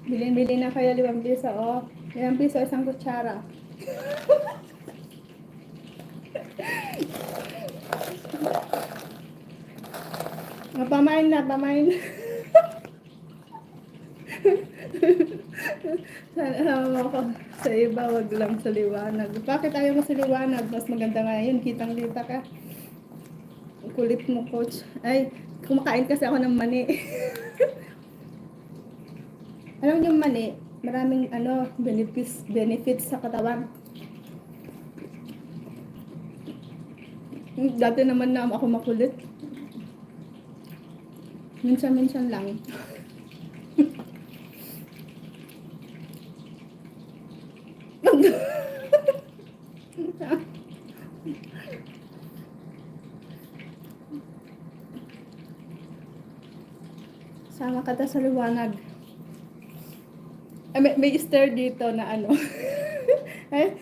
Bilin-bili na kayo 5 piso, oh. 5 piso isang kutsara. Pamain na, pamain. Sana ako sa iba, wag lang sa liwanag. Bakit ayaw mo sa liwanag? Mas maganda nga yun, kitang-kita ka. Kulit mo, coach. Ay, kumakain kasi ako ng mani. Alam niyo mani, maraming benefits sa katawan. Dati naman na ako makulit. Minsan-minsan lang. Sama ka ta sa liwanag. May stir dito na ano. Ay,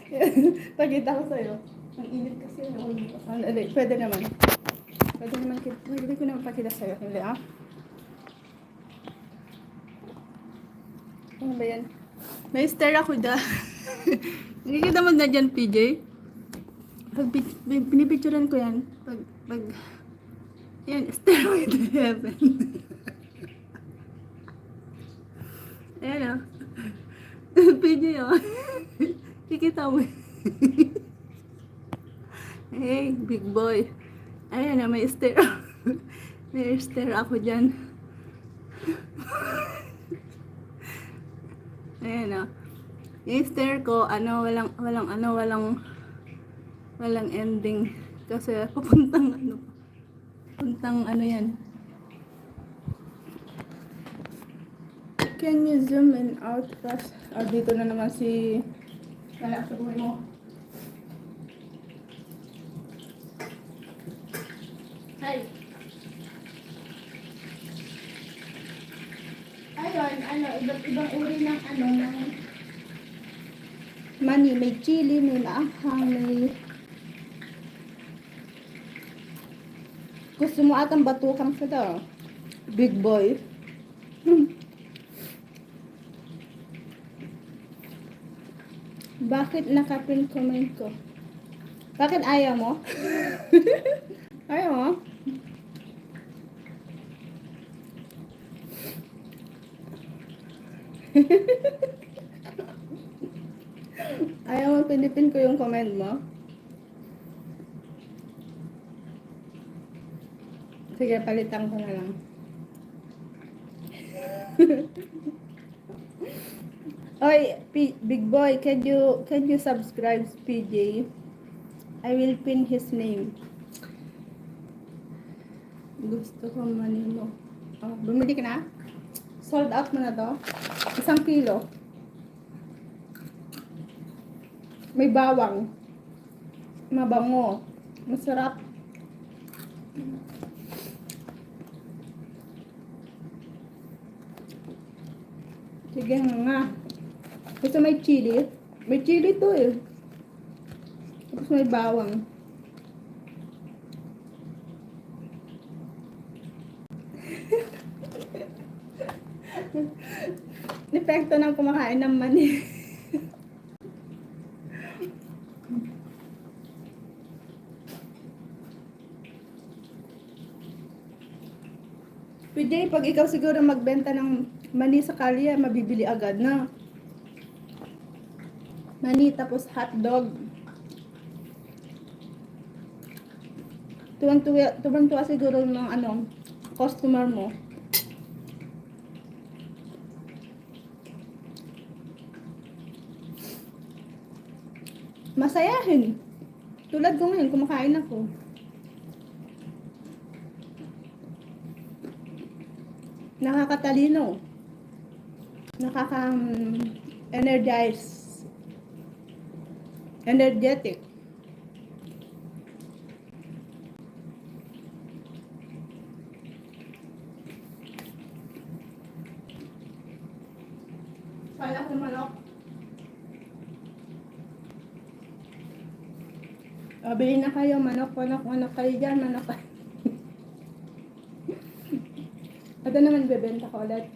pakita ko sa'yo. Ang init kasi. Pwede naman. Pwede ko naman pakita sa'yo. Hindi ah. Ano ba yan? May stir ako dyan. Nakikita mo na dyan, PJ? Pag pinipicturean ko yan, yan, stir with heaven. Ayan o. PJ o. Kikita mo. Hey, big boy. Ayan o, may stir. May stir ako dyan. Ayan o. Yung stir ko, walang ending. Kasi pupuntang yan. Can you zoom in out first? Dito na naman si... Kala sa buhay mo. Hi! Ayun, iba't ibang uri ng ng mani. May chili, may maanghang, may... Gusto mo atang batukang sa to? Big boy. Bakit nakapin comment ko? Bakit ayaw mo? Ayaw mo? Ayaw mo pinipin ko yung comment mo? Sige, palitan ko na lang. Oy, big boy, can you subscribe PJ? I will pin his name. Gusto ko mani mo. Oh, bumili ka na? Sold out mo na to? 1 kilo. May bawang. Mabango. Masarap. Sige nga. Ito may chili. May chili to eh. Tapos may bawang. Epekto ng kumakain ng mani. PJ, pag ikaw siguro magbenta ng mani sa kalye, mabibili agad na. Mani tapos hotdog. Tuwang-tuwa siguro ng customer mo. Masayahin. Tulad ko ngayon, kumakain ako. Nakakatalino. Nakaka-energize. Energetic. Kala ko manok. Bili na kayo, manok kayo dyan, manok kayo. Ito naman bebenta ko ulit.